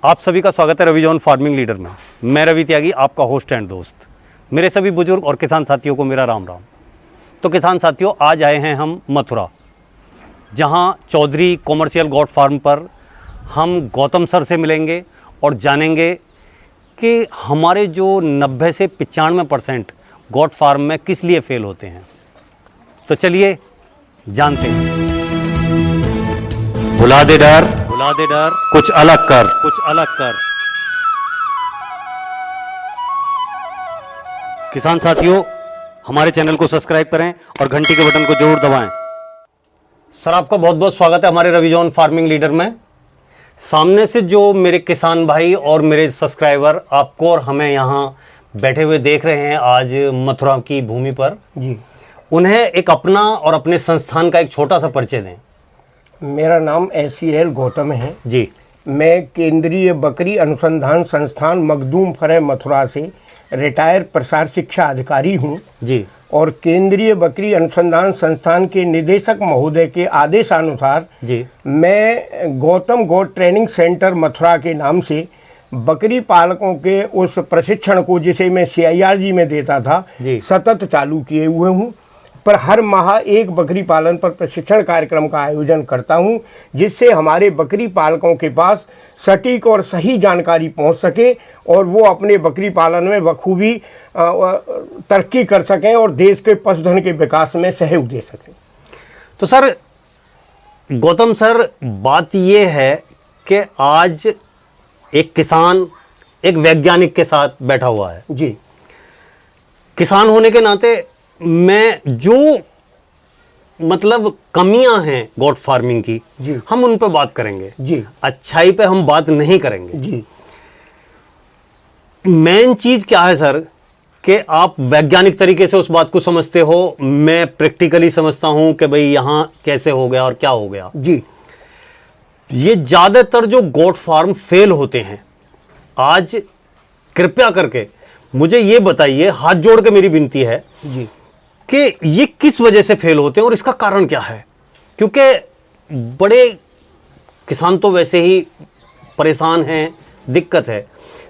आप सभी का स्वागत है रवि जॉन फार्मिंग लीडर में। मैं रवि त्यागी, आपका होस्ट एंड दोस्त। मेरे सभी बुजुर्ग और किसान साथियों को मेरा राम राम। तो किसान साथियों, आज आए हैं हम मथुरा, जहां चौधरी कॉमर्शियल गोट फार्म पर हम गौतम सर से मिलेंगे और जानेंगे कि हमारे जो 90 से 95% गोट फार्म में किस लिए फेल होते हैं। तो चलिए जानते हैं। भुला दे डर कुछ अलग कर। किसान साथियों, हमारे चैनल को सब्सक्राइब करें और घंटी के बटन को जरूर दबाएं। सर, आपका बहुत बहुत स्वागत है हमारे रवि जॉन फार्मिंग लीडर में। सामने से जो मेरे किसान भाई और मेरे सब्सक्राइबर आपको और हमें यहाँ बैठे हुए देख रहे हैं आज मथुरा की भूमि पर जी, उन्हें एक अपना और अपने संस्थान का एक छोटा सा परिचय दें। मेरा नाम SCL गौतम है जी। मैं केंद्रीय बकरी अनुसंधान संस्थान मखदूम फरे मथुरा से रिटायर प्रसार शिक्षा अधिकारी हूँ जी। और केंद्रीय बकरी अनुसंधान संस्थान के निदेशक महोदय के आदेशानुसार जी मैं गौतम गोट ट्रेनिंग सेंटर मथुरा के नाम से बकरी पालकों के उस प्रशिक्षण को, जिसे मैं CIRG में देता था, सतत चालू किए हुए हूँ। पर हर माह एक बकरी पालन पर प्रशिक्षण कार्यक्रम का आयोजन करता हूं, जिससे हमारे बकरी पालकों के पास सटीक और सही जानकारी पहुंच सके और वो अपने बकरी पालन में बखूबी तरक्की कर सकें और देश के पशुधन के विकास में सहयोग दे सकें। तो सर, गौतम सर, बात ये है कि आज एक किसान एक वैज्ञानिक के साथ बैठा हुआ है जी। किसान होने के नाते मैं जो मतलब कमियां हैं गोट फार्मिंग की जी, हम उन पर बात करेंगे जी। अच्छाई पे हम बात नहीं करेंगे जी। मेन चीज क्या है सर कि आप वैज्ञानिक तरीके से उस बात को समझते हो, मैं प्रैक्टिकली समझता हूं कि भाई यहां कैसे हो गया और क्या हो गया जी। ये ज्यादातर जो गोट फार्म फेल होते हैं, आज कृपया करके मुझे ये बताइए, हाथ जोड़ के मेरी विनती है जी, कि ये किस वजह से फेल होते हैं और इसका कारण क्या है। क्योंकि बड़े किसान तो वैसे ही परेशान हैं, दिक्कत है,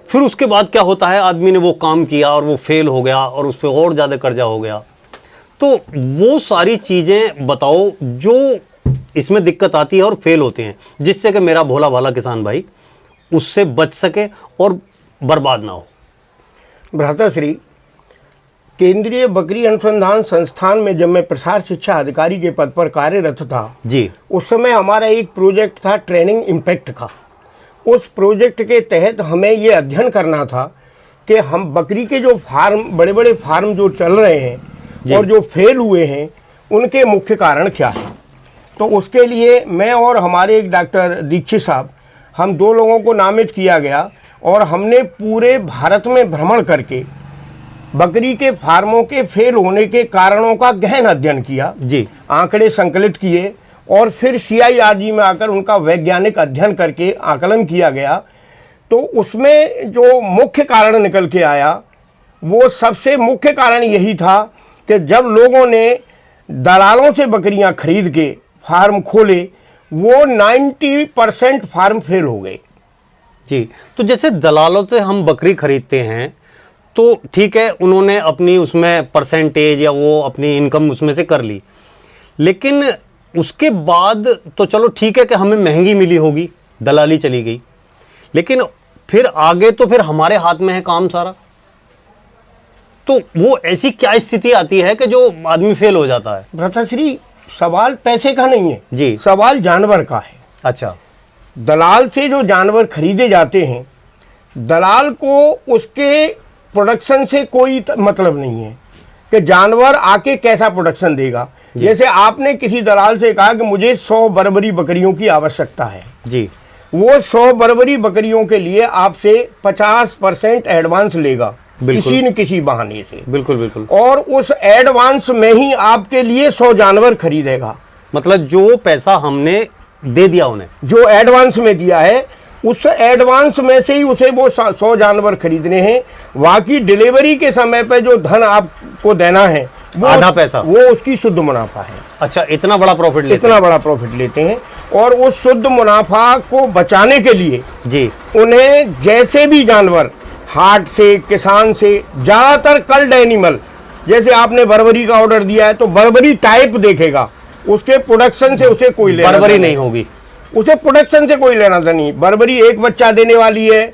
फिर उसके बाद क्या होता है, आदमी ने वो काम किया और वो फेल हो गया और उस पर और ज़्यादा कर्जा हो गया। तो वो सारी चीज़ें बताओ जो इसमें दिक्कत आती है और फेल होते हैं, जिससे कि मेरा भोला भाला किसान भाई उससे बच सके और बर्बाद ना हो। भ्राताश्री, केंद्रीय बकरी अनुसंधान संस्थान में जब मैं प्रसार शिक्षा अधिकारी के पद पर कार्यरत था जी, उस समय हमारा एक प्रोजेक्ट था ट्रेनिंग इम्पैक्ट का। उस प्रोजेक्ट के तहत हमें ये अध्ययन करना था कि हम बकरी के जो फार्म, बड़े बड़े फार्म जो चल रहे हैं और जो फेल हुए हैं, उनके मुख्य कारण क्या है। तो उसके लिए मैं और हमारे एक डॉक्टर दीक्षित साहब, हम दो लोगों को नामित किया गया और हमने पूरे भारत में भ्रमण करके बकरी के फार्मों के फेल होने के कारणों का गहन अध्ययन किया जी, आंकड़े संकलित किए और फिर CIRG में आकर उनका वैज्ञानिक अध्ययन करके आकलन किया गया। तो उसमें जो मुख्य कारण निकल के आया, वो सबसे मुख्य कारण यही था कि जब लोगों ने दलालों से बकरियां खरीद के फार्म खोले, वो 90% फार्म फेल हो गए जी। तो जैसे दलालों से हम बकरी खरीदते हैं तो ठीक है, उन्होंने अपनी उसमें परसेंटेज या वो अपनी इनकम उसमें से कर ली, लेकिन उसके बाद तो चलो ठीक है कि हमें महंगी मिली होगी, दलाली चली गई, लेकिन फिर आगे तो फिर हमारे हाथ में है काम सारा। तो वो ऐसी क्या स्थिति आती है कि जो आदमी फेल हो जाता है। भ्राताश्री, सवाल पैसे का नहीं है जी, सवाल जानवर का है। अच्छा, दलाल से जो जानवर खरीदे जाते हैं, दलाल को उसके प्रोडक्शन से कोई मतलब नहीं है कि जानवर आके कैसा प्रोडक्शन देगा। जैसे आपने किसी दलाल से कहा कि मुझे 100 बर्बरी बकरियों की आवश्यकता है जी, वो 100 बर्बरी बकरियों के लिए आपसे 50% एडवांस लेगा किसी न किसी बहाने से। बिल्कुल बिल्कुल। और उस एडवांस में ही आपके लिए 100 जानवर खरीदेगा। मतलब जो पैसा हमने दे दिया उन्हें, जो एडवांस में दिया है, उस एडवांस में से ही उसे वो 100 जानवर खरीदने हैं। बाकी डिलीवरी के समय पे जो धन आपको देना है, वो आधा पैसा, वो उसकी शुद्ध मुनाफा है। अच्छा, इतना बड़ा प्रॉफिट लेते हैं? इतना बड़ा प्रॉफिट लेते हैं। और उस शुद्ध मुनाफा को बचाने के लिए जी उन्हें जैसे भी जानवर, हाट से, किसान से, ज्यादातर कल्ड एनिमल, जैसे आपने बर्बरी का ऑर्डर दिया है तो बर्बरी टाइप देखेगा, उसके प्रोडक्शन से उसे कोई लेना बर्बरी नहीं होगी, उसे प्रोडक्शन से कोई लेना नहीं। बर्बरी एक बच्चा देने वाली है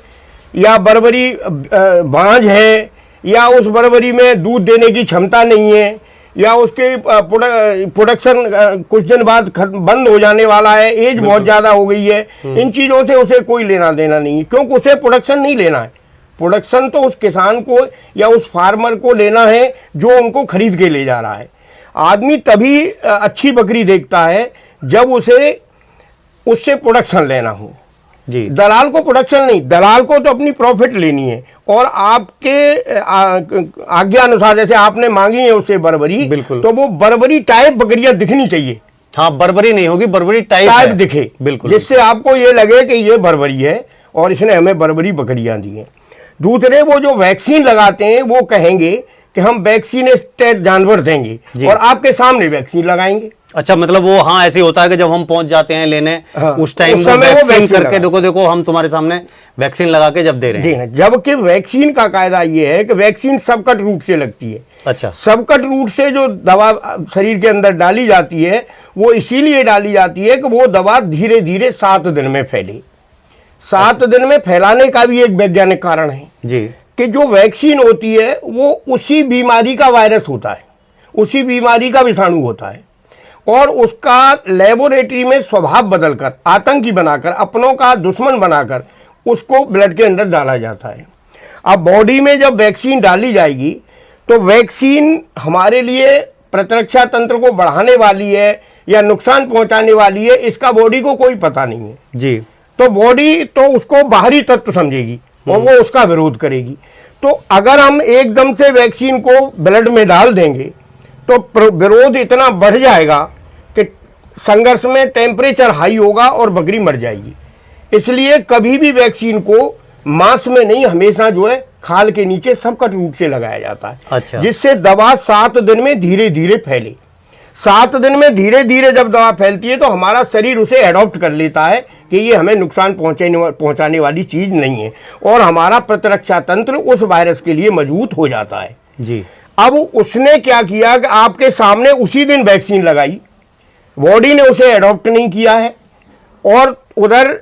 या बर्बरी बांझ है या उस बर्बरी में दूध देने की क्षमता नहीं है या उसके प्रोडक्शन कुछ दिन बाद बंद हो जाने वाला है, एज बहुत ज्यादा हो गई है, इन चीजों से उसे कोई लेना देना नहीं है, क्योंकि उसे प्रोडक्शन नहीं लेना है। प्रोडक्शन तो उस किसान को या उस फार्मर को लेना है जो उनको खरीद के ले जा रहा है। आदमी तभी अच्छी बकरी देखता है जब उसे उससे प्रोडक्शन लेना हो जी। दलाल को प्रोडक्शन नहीं, दलाल को तो अपनी प्रॉफिट लेनी है और आपके आज्ञा अनुसार जैसे आपने मांगी है उससे बर्बरी, बिल्कुल, तो वो बर्बरी टाइप बकरियां दिखनी चाहिए। हाँ, बर्बरी नहीं होगी, बर्बरी टाइप दिखे, बिल्कुल, जिससे आपको ये लगे कि ये बर्बरी है और इसने हमें बर्बरी बकरियां दी हैं। दूसरे, वो जो वैक्सीन लगाते हैं वो कहेंगे कि हम वैक्सीनेटेड जानवर देंगे और आपके सामने वैक्सीन लगाएंगे। अच्छा, मतलब वो हाँ ऐसे होता है कि जब हम पहुंच जाते हैं लेने, हाँ, उस टाइम वो वैक्सीन करके देखो हम तुम्हारे सामने वैक्सीन लगा के जब दे रहे हैं। जबकि वैक्सीन का कायदा ये है कि वैक्सीन सबकट रूट से लगती है। अच्छा, सबकट रूट से जो दवा शरीर के अंदर डाली जाती है वो इसीलिए डाली जाती है कि वो दवा धीरे धीरे 7 दिन में फैले। 7 दिन में फैलाने का भी एक वैज्ञानिक कारण है जी, कि जो वैक्सीन होती है वो उसी बीमारी का वायरस होता है, उसी बीमारी का विषाणु होता है और उसका लेबोरेटरी में स्वभाव बदलकर, आतंकी बनाकर, अपनों का दुश्मन बनाकर उसको ब्लड के अंदर डाला जाता है। अब बॉडी में जब वैक्सीन डाली जाएगी तो वैक्सीन हमारे लिए प्रतिरक्षा तंत्र को बढ़ाने वाली है या नुकसान पहुंचाने वाली है, इसका बॉडी को कोई पता नहीं है जी। तो बॉडी तो उसको बाहरी तत्व समझेगी और वो उसका विरोध करेगी। तो अगर हम एकदम से वैक्सीन को ब्लड में डाल देंगे तो विरोध इतना बढ़ जाएगा कि संघर्ष में टेम्परेचर हाई होगा और बकरी मर जाएगी। इसलिए कभी भी वैक्सीन को मांस में नहीं, हमेशा जो है खाल के नीचे सबकट रूट से लगाया जाता है। अच्छा, जिससे दवा 7 दिन में धीरे धीरे फैले। 7 दिन में धीरे धीरे जब दवा फैलती है तो हमारा शरीर उसे एडॉप्ट कर लेता है कि ये हमें नुकसान पहुंचाने वाली चीज नहीं है और हमारा प्रतिरक्षा तंत्र उस वायरस के लिए मजबूत हो जाता है जी। अब उसने क्या किया कि आपके सामने उसी दिन वैक्सीन लगाई, बॉडी ने उसे एडॉप्ट नहीं किया है और उधर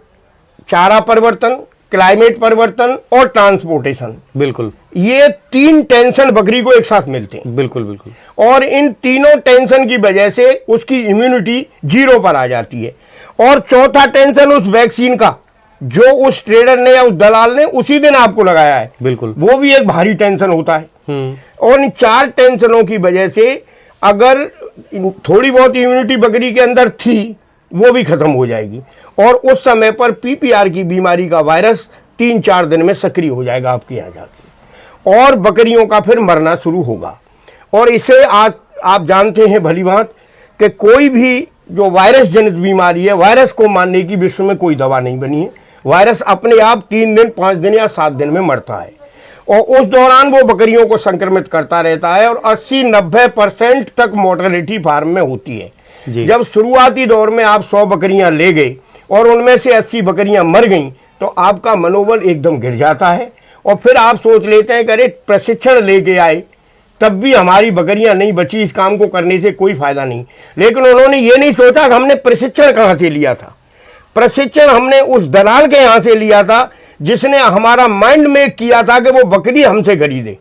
चारा परिवर्तन, क्लाइमेट परिवर्तन और ट्रांसपोर्टेशन, बिल्कुल, ये 3 टेंशन बकरी को एक साथ मिलते हैं। बिल्कुल बिल्कुल, और इन तीनों टेंशन की वजह से उसकी इम्यूनिटी 0 पर आ जाती है। और चौथा टेंशन उस वैक्सीन का जो उस ट्रेडर ने या उस दलाल ने उसी दिन आपको लगाया है, बिल्कुल, वो भी एक भारी टेंशन होता है। और इन 4 टेंशनों की वजह से अगर थोड़ी बहुत इम्यूनिटी बकरी के अंदर थी वो भी खत्म हो जाएगी और उस समय पर पीपीआर की बीमारी का वायरस 3-4 दिन में सक्रिय हो जाएगा आपके यहाँ जाके और बकरियों का फिर मरना शुरू होगा। और इसे आज आप जानते हैं भली बात कि कोई भी जो वायरस जनित बीमारी है, वायरस को मारने की विश्व में कोई दवा नहीं बनी है। वायरस अपने आप 3 दिन, 5 दिन या 7 दिन में मरता है और उस दौरान वो बकरियों को संक्रमित करता रहता है और 80-90% तक मोर्टेलिटी फार्म में होती है। जब शुरुआती दौर में आप 100 बकरियां ले गए और उनमें से 80 बकरियां मर गईं तो आपका मनोबल एकदम गिर जाता है और फिर आप सोच लेते हैं कि अरे प्रशिक्षण लेके आए तब भी हमारी बकरियां नहीं बची, इस काम को करने से कोई फायदा नहीं। लेकिन उन्होंने ये नहीं सोचा कि हमने प्रशिक्षण कहाँ से लिया था। प्रशिक्षण हमने उस दलाल के यहाँ से लिया था जिसने हमारा माइंड मेक किया था कि वो बकरी हमसे खरीदे।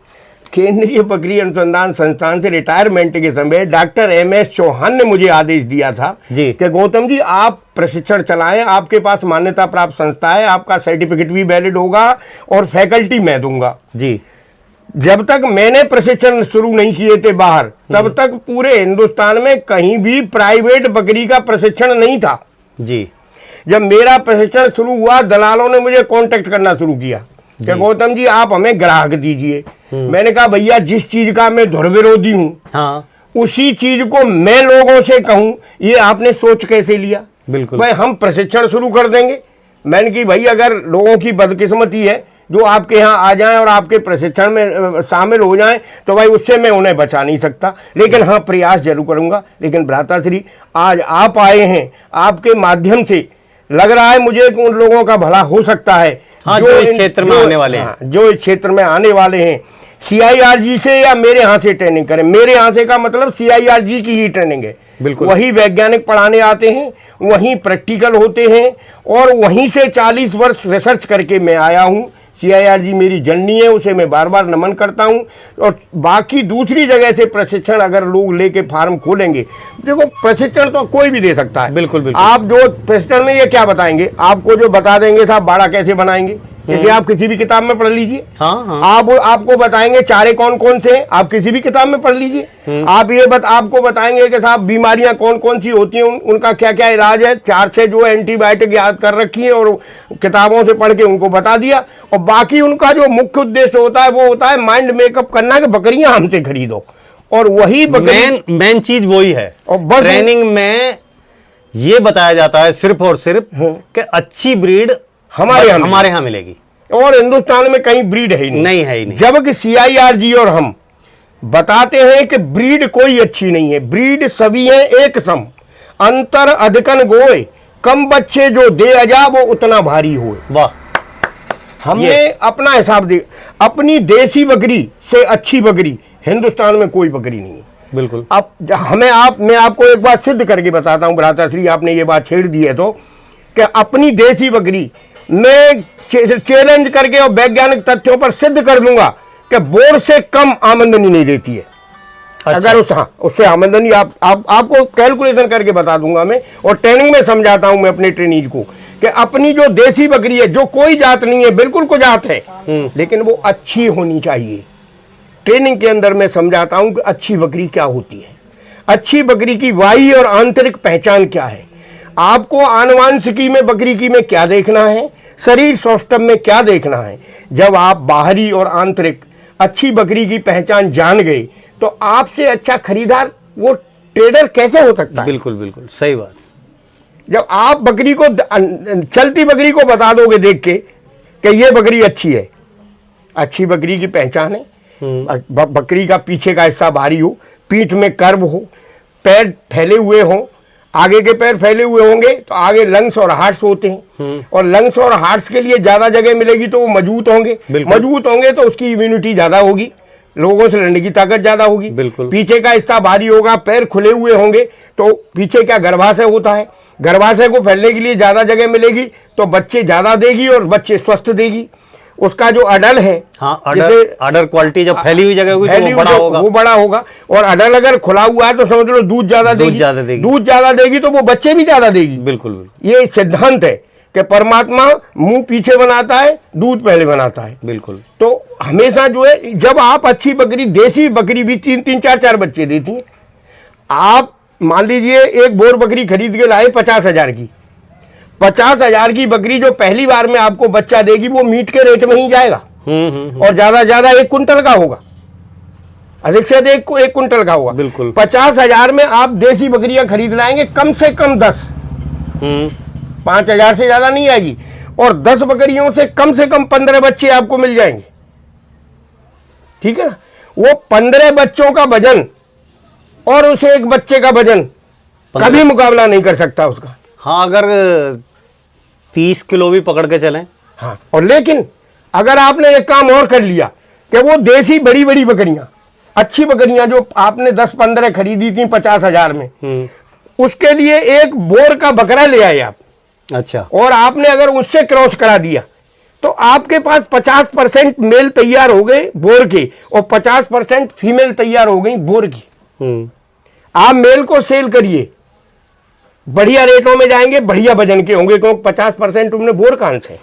केंद्रीय बकरी अनुसंधान संस्थान से रिटायरमेंट के समय डॉक्टर MS चौहान ने मुझे आदेश दिया था कि गौतम जी आप प्रशिक्षण चलाएं, आपके पास मान्यता प्राप्त संस्था है, आपका सर्टिफिकेट भी वैलिड होगा और फैकल्टी मैं दूंगा जी। जब तक मैंने प्रशिक्षण शुरू नहीं किए थे बाहर, तब तक पूरे हिंदुस्तान में कहीं भी प्राइवेट बकरी का प्रशिक्षण नहीं था जी। जब मेरा प्रशिक्षण शुरू हुआ दलालों ने मुझे कांटेक्ट करना शुरू किया कि गौतम जी आप हमें ग्राहक दीजिए। मैंने कहा भैया जिस चीज का मैं धुर विरोधी हूँ, हाँ, उसी चीज को मैं लोगों से कहूँ, ये आपने सोच कैसे लिया? बिल्कुल भाई हम प्रशिक्षण शुरू कर देंगे। मैंने कि भाई अगर लोगों की बदकिस्मती है जो आपके यहाँ आ जाएं और आपके प्रशिक्षण में शामिल हो जाएं, तो भाई उससे मैं उन्हें बचा नहीं सकता, लेकिन हाँ प्रयास जरूर करूंगा। लेकिन भ्राताश्री आज आप आए हैं, आपके माध्यम से लग रहा है मुझे कि उन लोगों का भला हो सकता है हाँ, जो इस क्षेत्र में आने वाले हैं, जो इस क्षेत्र में आने वाले हैं, CIRG से या मेरे यहाँ से ट्रेनिंग करें। मेरे यहाँ से का मतलब CIRG की ही ट्रेनिंग है, बिल्कुल। वही वैज्ञानिक पढ़ाने आते हैं, वहीं प्रैक्टिकल होते हैं, और वहीं से 40 वर्ष रिसर्च करके मैं आया हूँ। CIRG मेरी जननी है, उसे मैं बार बार नमन करता हूँ। और बाकी दूसरी जगह से प्रशिक्षण अगर लोग लेके फार्म खोलेंगे, देखो प्रशिक्षण तो कोई भी दे सकता है। बिल्कुल बिल्कुल। आप जो प्रशिक्षण में ये क्या बताएंगे, आपको जो बता देंगे साहब बाड़ा कैसे बनाएंगे, जैसे आप किसी भी किताब में पढ़ लीजिए। हाँ, हाँ। आपको बताएंगे चारे कौन कौन से हैं, आप किसी भी किताब में पढ़ लीजिए। आपको बताएंगे कि साहब बीमारियां कौन कौन सी होती हैं, उनका क्या क्या इलाज है, 4 से जो एंटीबायोटिक याद कर रखी है और किताबों से पढ़ के उनको बता दिया। और बाकी उनका जो मुख्य उद्देश्य होता है वो होता है माइंड मेकअप करना कि बकरियां हमसे खरीदो, और वही मेन चीज वही है। और ट्रेनिंग में ये बताया जाता है सिर्फ और सिर्फ कि अच्छी ब्रीड हमारे यहाँ मिलेगी, और हिंदुस्तान में कहीं ब्रीड है ही नहीं है ही नहीं। जबकि CIRG और हम बताते हैं कि ब्रीड कोई अच्छी नहीं है, ब्रीड सभी है एक सम, अंतर अधिकन गोए, कम बच्चे जो दे अजा वो उतना भारी होए। वाह, हमने अपना हिसाब दे, अपनी देसी बकरी से अच्छी बकरी हिंदुस्तान में कोई बकरी नहीं है। बिल्कुल। अब मैं आपको एक बात सिद्ध करके बताता हूं भ्राताश्री, आपने ये बात छेड़ दी है तो, कि अपनी देसी बकरी मैं चैलेंज करके और वैज्ञानिक तथ्यों पर सिद्ध कर दूंगा कि बोर से कम आमदनी नहीं देती है। अच्छा। अगर उससे आमदनी आपको कैलकुलेशन करके बता दूंगा मैं, और ट्रेनिंग में समझाता हूं मैं अपने ट्रेनीज को कि अपनी जो देसी बकरी है, जो कोई जात नहीं है, बिल्कुल को जात है, लेकिन वो अच्छी होनी चाहिए। ट्रेनिंग के अंदर मैं समझाता हूं कि अच्छी बकरी क्या होती है, अच्छी बकरी की बाह्य और आंतरिक पहचान क्या है, आपको आनुवांशिकी में बकरी की में क्या देखना है, शरीर सौष्ठव में क्या देखना है। जब आप बाहरी और आंतरिक अच्छी बकरी की पहचान जान गए तो आपसे अच्छा खरीदार वो ट्रेडर कैसे हो सकता है। बिल्कुल बिल्कुल सही बात। जब आप बकरी को, चलती बकरी को बता दोगे देख के कि ये बकरी अच्छी है, अच्छी बकरी की पहचान है, बकरी का पीछे का हिस्सा भारी हो, पीठ में कर्व हो, पैर फैले हुए हों, आगे के पैर फैले हुए होंगे तो आगे लंग्स और हार्ट्स होते हैं, और लंग्स और हार्ट्स के लिए ज्यादा जगह मिलेगी तो वो मजबूत होंगे, मजबूत होंगे तो उसकी इम्यूनिटी ज्यादा होगी, लोगों से लड़ने की ताकत ज्यादा होगी। पीछे का हिस्सा भारी होगा, पैर खुले हुए होंगे तो पीछे क्या गर्भाशय होता है, गर्भाशय को फैलने के लिए ज्यादा जगह मिलेगी तो बच्चे ज्यादा देगी और बच्चे स्वस्थ देगी। उसका जो अडल है, हाँ, अडर क्वालिटी जब फैली हुई जगह हुई तो वो बड़ा होगा, और अडल अगर खुला हुआ है तो समझ लो दूध ज्यादा देगी, दूध ज्यादा देगी तो वो बच्चे भी ज्यादा देगी। बिल्कुल, ये सिद्धांत है कि परमात्मा मुंह पीछे बनाता है, दूध पहले बनाता है। बिल्कुल। तो हमेशा जो है, जब आप अच्छी बकरी, देसी बकरी भी 3-3, 4-4 बच्चे देती है। आप मान लीजिए एक बोर बकरी खरीद के लाए 50,000 की, 50,000 की बकरी जो पहली बार में आपको बच्चा देगी वो मीट के रेट में ही जाएगा, और ज्यादा ज्यादा 1 कुंटल का होगा, अधिक से अधिक 1 कुंटल का होगा। बिल्कुल। 50,000 में आप देसी बकरियां खरीद लाएंगे कम से कम 10, 5,000 से ज्यादा नहीं आएगी, और 10 बकरियों से कम 15 बच्चे आपको मिल जाएंगे। ठीक है ना, वो 15 बच्चों का वजन और उसे एक बच्चे का वजन कभी मुकाबला नहीं कर सकता उसका। हाँ, अगर 30 किलो भी पकड़ के चलें। हाँ, और लेकिन अगर आपने एक काम और कर लिया कि वो देसी बड़ी बड़ी बकरियां, अच्छी बकरियां जो आपने 10-15 खरीदी थी 50,000 में, उसके लिए एक बोर का बकरा ले आए आप। अच्छा। और आपने अगर उससे क्रॉस करा दिया तो आपके पास 50% मेल तैयार हो गए बोर के, और 50% फीमेल तैयार हो गई बोर की। आप मेल को सेल करिए, बढ़िया रेटों में जाएंगे, बढ़िया वजन के होंगे, क्योंकि 50% उनमें बोर का अंश है।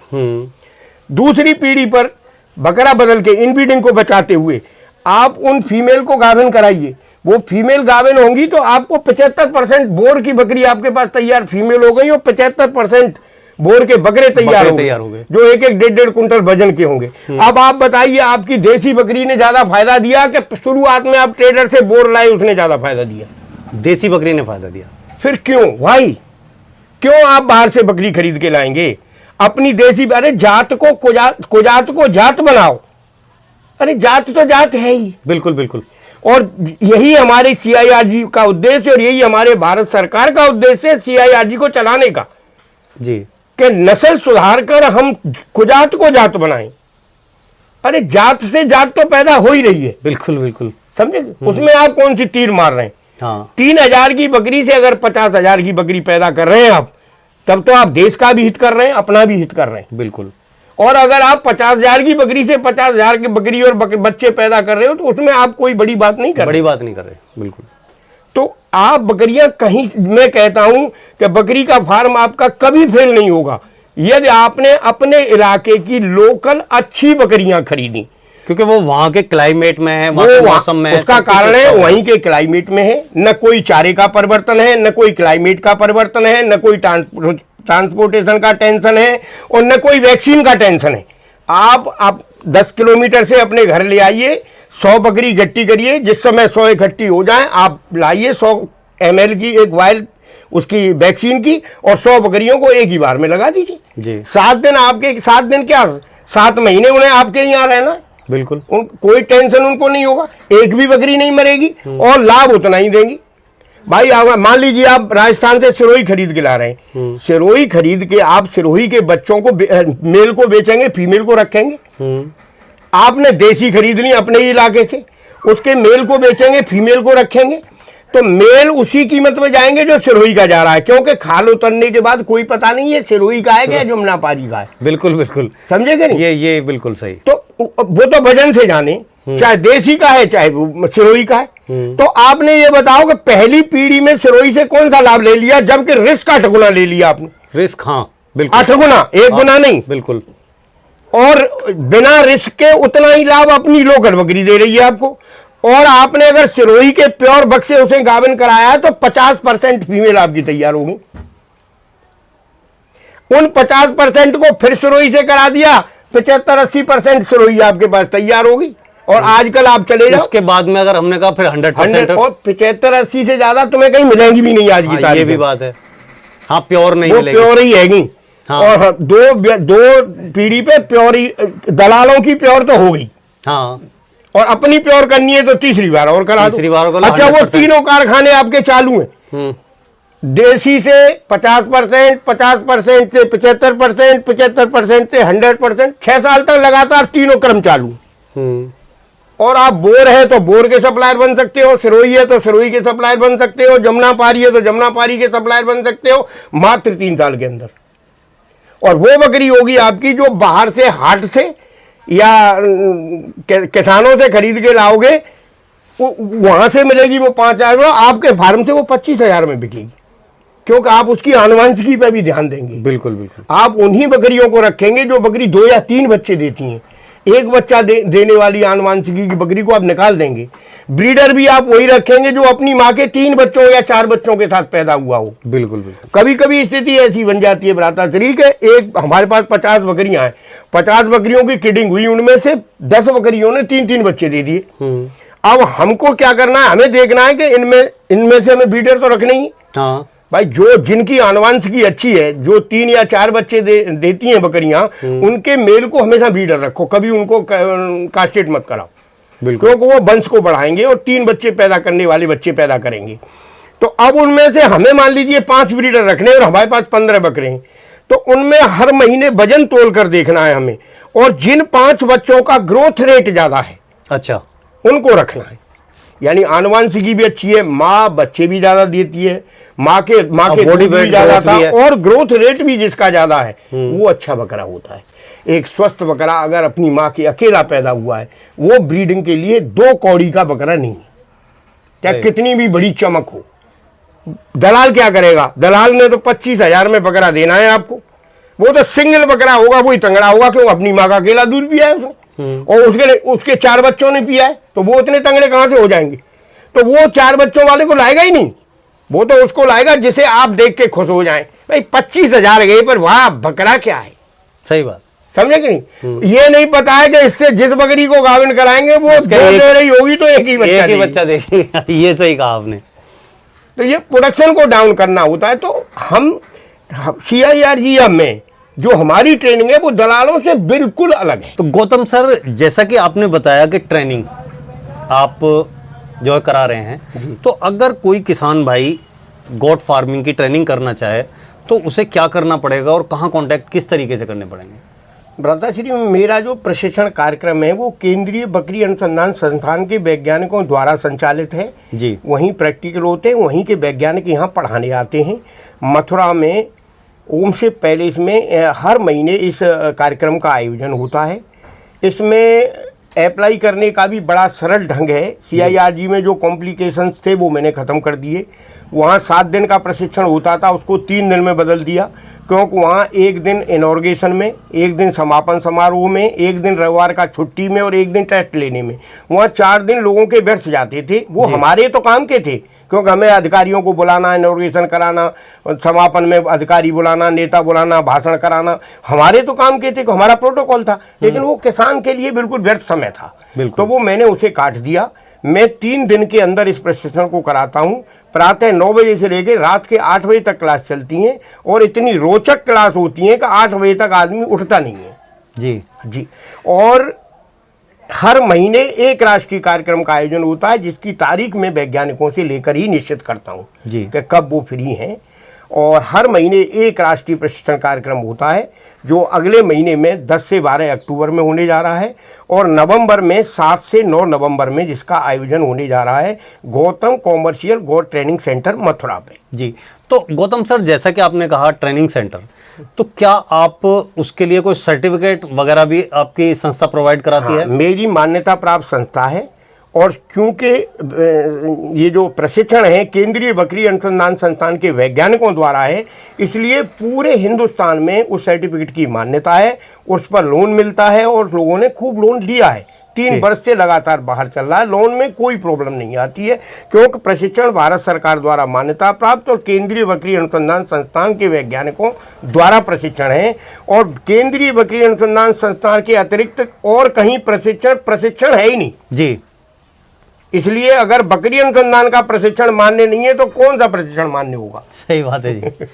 दूसरी पीढ़ी पर बकरा बदल के इनब्रीडिंग को बचाते हुए आप उन फीमेल को गाभिन कराइए, वो फीमेल गाभिन होंगी तो आपको 75% बोर की बकरी आपके पास तैयार फीमेल हो गई, और 75% बोर के बकरे तैयार हो गए, जो 1-1, 1.5 कुंटल वजन के होंगे। अब आप बताइए, आपकी देसी बकरी ने ज्यादा फायदा दिया कि शुरुआत में आप ट्रेडर से बोर लाए उसने ज्यादा फायदा दिया? देसी बकरी ने फायदा दिया। फिर क्यों भाई, क्यों आप बाहर से बकरी खरीद के लाएंगे? अपनी देसी, अरे जात को कुजात को जात बनाओ। अरे जात तो जात है ही। बिल्कुल बिल्कुल। और यही हमारे CIRG का उद्देश्य और यही हमारे भारत सरकार का उद्देश्य है CIRG को चलाने का जी, कि नस्ल सुधार कर हम कुजात को जात बनाएं। अरे जात से जात तो पैदा हो ही रही है। बिल्कुल बिल्कुल, समझे? उसमें आप कौन सी तीर मार रहे हैं? हाँ। 3000 की बकरी से अगर 50,000 की बकरी पैदा कर रहे हैं आप, तब तो आप देश का भी हित कर रहे हैं, अपना भी हित कर रहे हैं। बिल्कुल। और अगर आप 50,000 की बकरी से 50,000 की बकरी और बच्चे पैदा कर रहे हो तो उसमें आप कोई बड़ी बात नहीं कर रहे। बड़ी बात नहीं कर रहे, बिल्कुल। तो आप बकरियां कहीं, मैं कहता हूं कि बकरी का फार्म आपका कभी फेल नहीं होगा यदि आपने अपने इलाके की लोकल अच्छी बकरियां खरीदी, क्योंकि वो वहां के क्लाइमेट में है, वहां वो के मौसम में है। उसका कारण है वहीं के क्लाइमेट में है। न कोई चारे का परिवर्तन है, न कोई क्लाइमेट का परिवर्तन है, न कोई ट्रांसपोर्टेशन का टेंशन है और न कोई वैक्सीन का टेंशन है। आप 10 किलोमीटर से अपने घर ले आइए, 100 बकरी इकट्ठी करिए, जिस समय 100 इकट्ठी हो जाए आप लाइए 100 ml की एक वायल उसकी वैक्सीन की और 100 बकरियों को एक ही बार में लगा दीजिए। 7 दिन आपके, 7 दिन क्या 7 महीने उन्हें आपके यहाँ रहना। बिल्कुल। कोई टेंशन उनको नहीं होगा, एक भी बकरी नहीं मरेगी और लाभ उतना ही देंगी। भाई मान लीजिए आप राजस्थान से सिरोही खरीद के ला रहे हैं, सिरोही खरीद के आप सिरोही के बच्चों को, मेल को बेचेंगे, फीमेल को रखेंगे। आपने देसी खरीद ली अपने ही इलाके से, उसके मेल को बेचेंगे, फीमेल को रखेंगे, तो मेल उसी कीमत में जाएंगे जो सिरोही का जा रहा है, क्योंकि खाल उतरने के बाद कोई पता नहीं है सिरोही का है क्या जमुना पारी का है। बिल्कुल बिल्कुल, समझे कि नहीं? ये बिल्कुल सही। तो वो तो वजन से जाने, चाहे देसी का है चाहे सिरोही का है। तो आपने ये बताओ कि पहली पीढ़ी में सिरोही से कौन सा लाभ ले लिया, जबकि रिस्क 8 गुना ले लिया आपने। रिस्क, हाँ बिल्कुल, 8 गुना, 1 गुना नहीं। बिल्कुल। और बिना रिस्क के उतना ही लाभ अपनी लोकल बकरी दे रही है आपको। और आपने अगर सिरोही के प्योर बक से उसे गाभिन कराया है तो 50% फीमेल आपकी तैयार होगी। उन 50% को फिर सिरोही से करा दिया, 75-80% सिरोही आपके पास तैयार होगी। और आजकल आप चले जाओ, उसके बाद में अगर हमने कहा फिर 100% और 75-80 से ज्यादा तुम्हें कहीं मिलेंगी भी नहीं आज की तारीख। ये भी बात है, हाँ प्योर नहीं वो मिलेगी, प्योर ही हैगी। हाँ। और दो पीढ़ी पे प्योर ही, दलालों की प्योर तो हो गई, हाँ, और अपनी प्योर करनी है तो तीसरी बार और करा दो। तीसरी बार को अच्छा, वो 3 कारखाने आपके चालू हैं, देसी से 50%, 50% से 75%, 75% से 100%, 6 साल तक लगातार 3 क्रम चालू। और आप बोर है तो बोर के सप्लायर बन सकते हो, सिरोही है तो सिरोही के सप्लायर बन सकते हो, जमुना पारी है तो जमुना पारी के सप्लायर बन सकते हो, मात्र 3 साल के अंदर। और वो बकरी होगी आपकी जो बाहर से, हाट से या किसानों से खरीद के लाओगे, वहां से मिलेगी वो 5,000 में, आपके फार्म से वो 25,000 में बिकेगी, क्योंकि आप उसकी आनुवंशिकी पे भी ध्यान देंगे। बिल्कुल बिल्कुल। आप उन्हीं बकरियों को रखेंगे जो बकरी 2 या 3 बच्चे देती हैं। एक बच्चा देने वाली आनुवंशिकी की बकरी को आप निकाल देंगे। ब्रीडर भी आप वही रखेंगे जो अपनी माँ के 3 बच्चों या 4 बच्चों के साथ पैदा हुआ हो। बिल्कुल बिल्कुल। कभी कभी स्थिति ऐसी बन जाती है भ्राता श्री के, एक हमारे पास 50 बकरियां हैं, 50 बकरियों की किडिंग हुई, उनमें से 10 बकरियों ने 3-3 बच्चे दे दिए। अब हमको क्या करना है, हमें देखना है कि इनमें से हमें ब्रीडर तो रखने ही। हाँ भाई, जो जिनकी आनुवंशिकी अच्छी है, जो 3 या 4 बच्चे देती हैं बकरियां, उनके मेल को हमेशा ब्रीडर रखो, कभी उनको कास्टेट मत कराओ, क्योंकि वो वंश को बढ़ाएंगे और 3 बच्चे पैदा करने वाले बच्चे पैदा करेंगे। तो अब उनमें से हमें मान लीजिए 5 ब्रीडर रखने और हमारे पास 15 बकरे हैं, तो उनमें हर महीने वजन तोल कर देखना है हमें, और जिन 5 बच्चों का ग्रोथ रेट ज्यादा है, अच्छा, उनको रखना है। यानी आनुवंशिकी भी अच्छी है, माँ बच्चे भी ज्यादा देती है, माँ के बॉडी वेट ज्यादा था और ग्रोथ रेट भी जिसका ज्यादा है वो अच्छा बकरा होता है। एक स्वस्थ बकरा अगर अपनी माँ के अकेला पैदा हुआ है, वो ब्रीडिंग के लिए 2 कौड़ी का बकरा नहीं है, क्या कितनी भी बड़ी चमक हो। दलाल क्या करेगा, दलाल ने तो 25,000 में बकरा देना है आपको, वो तो सिंगल बकरा होगा, वही तंगड़ा होगा, क्यों, अपनी माँ का अकेला दूध पिया है उसने, और उसके 4 बच्चों ने पिया है, तो वो इतने तंगड़े कहां से हो जाएंगे। तो वो 4 बच्चों वाले को लाएगा ही नहीं, वो तो उसको लाएगा जिसे आप देख के खुश हो जाएं। भाई 25,000 गए पर वाह बकरा क्या है। सही बात, समझे कि नहीं। ये नहीं पता है कि इससे जिस बकरी को गाभिन कराएंगे वो 2 दे रही होगी तो एक ही बच्चा देगी। ये सही कहा आपने। तो ये प्रोडक्शन को डाउन करना होता है। तो हम CIRG में जो हमारी ट्रेनिंग है वो दलालों से बिल्कुल अलग है। तो गौतम सर, जैसा कि आपने बताया कि ट्रेनिंग आप जो है करा रहे हैं, तो अगर कोई किसान भाई गोट फार्मिंग की ट्रेनिंग करना चाहे तो उसे क्या करना पड़ेगा और कहाँ कांटेक्ट किस तरीके से करने पड़ेंगे? भ्राताश्री, मेरा जो प्रशिक्षण कार्यक्रम है वो केंद्रीय बकरी अनुसंधान संस्थान के वैज्ञानिकों द्वारा संचालित है जी। वहीं प्रैक्टिकल होते हैं, वहीं के वैज्ञानिक यहाँ पढ़ाने आते हैं। मथुरा में ओमशिप पैलेस में हर महीने इस कार्यक्रम का आयोजन होता है। इसमें अप्लाई करने का भी बड़ा सरल ढंग है। CIRG में जो कॉम्प्लिकेशंस थे वो मैंने ख़त्म कर दिए। वहाँ 7 दिन का प्रशिक्षण होता था, उसको 3 दिन में बदल दिया, क्योंकि वहाँ 1 दिन इनॉर्गेशन में, 1 दिन समापन समारोह में, 1 दिन रविवार का छुट्टी में और 1 दिन टेस्ट लेने में, वहाँ 4 दिन लोगों के व्यर्थ जाते थे। वो हमारे तो काम के थे, क्योंकि हमें अधिकारियों को बुलाना, इनॉर्गेशन कराना, समापन में अधिकारी बुलाना, नेता बुलाना, भाषण कराना, हमारे तो काम के थे, हमारा प्रोटोकॉल था। लेकिन वो किसान के लिए बिल्कुल व्यर्थ समय था, तो वो मैंने उसे काट दिया। मैं 3 दिन के अंदर इस प्रशिक्षण को कराता हूँ। प्रातः 9 बजे से लेकर रात के 8 बजे तक क्लास चलती हैं और इतनी रोचक क्लास होती है कि 8 बजे तक आदमी उठता नहीं है। जी। और हर महीने एक राष्ट्रीय कार्यक्रम का आयोजन होता है, जिसकी तारीख मैं वैज्ञानिकों से लेकर ही निश्चित करता हूँ कि कब वो फ्री हैं। और हर महीने एक राष्ट्रीय प्रशिक्षण कार्यक्रम होता है, जो अगले महीने में 10 से 12 अक्टूबर में होने जा रहा है, और नवंबर में 7 से 9 नवंबर में जिसका आयोजन होने जा रहा है गौतम कॉमर्शियल गोट ट्रेनिंग सेंटर मथुरा पे। जी। तो गौतम सर, जैसा कि आपने कहा ट्रेनिंग सेंटर, तो क्या आप उसके लिए कोई सर्टिफिकेट वगैरह भी आपकी संस्था प्रोवाइड कराती है? मेरी मान्यता प्राप्त संस्था है, और क्योंकि ये जो प्रशिक्षण है केंद्रीय बकरी अनुसंधान संस्थान के वैज्ञानिकों द्वारा है, इसलिए पूरे हिंदुस्तान में उस सर्टिफिकेट की मान्यता है। उस पर लोन मिलता है और लोगों ने खूब लोन लिया है। 3 वर्ष से लगातार बाहर चल रहा है, लोन में कोई प्रॉब्लम नहीं आती है, क्योंकि प्रशिक्षण भारत सरकार द्वारा मान्यता प्राप्त और केंद्रीय बकरी अनुसंधान संस्थान के वैज्ञानिकों द्वारा प्रशिक्षण है। और केंद्रीय बकरी अनुसंधान संस्थान के अतिरिक्त और कहीं प्रशिक्षण है ही नहीं जी। इसलिए अगर बकरी अनुसंधान का प्रशिक्षण मान्य नहीं है तो कौन सा प्रशिक्षण मान्य होगा? सही बात है जी।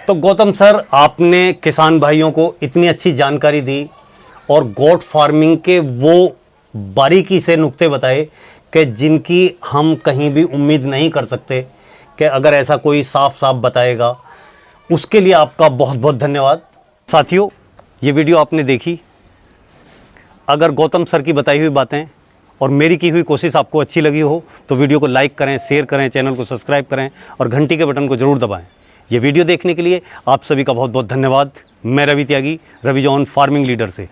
तो गौतम सर, आपने किसान भाइयों को इतनी अच्छी जानकारी दी और गोट फार्मिंग के वो बारीकी से नुक्ते बताए कि जिनकी हम कहीं भी उम्मीद नहीं कर सकते कि अगर ऐसा कोई साफ साफ बताएगा। उसके लिए आपका बहुत बहुत धन्यवाद। साथियों, ये वीडियो आपने देखी। अगर गौतम सर की बताई हुई बातें और मेरी की हुई कोशिश आपको अच्छी लगी हो तो वीडियो को लाइक करें, शेयर करें, चैनल को सब्सक्राइब करें और घंटी के बटन को जरूर दबाएं। ये वीडियो देखने के लिए आप सभी का बहुत बहुत धन्यवाद। मैं रवि त्यागी, रवि जॉन फार्मिंग लीडर से।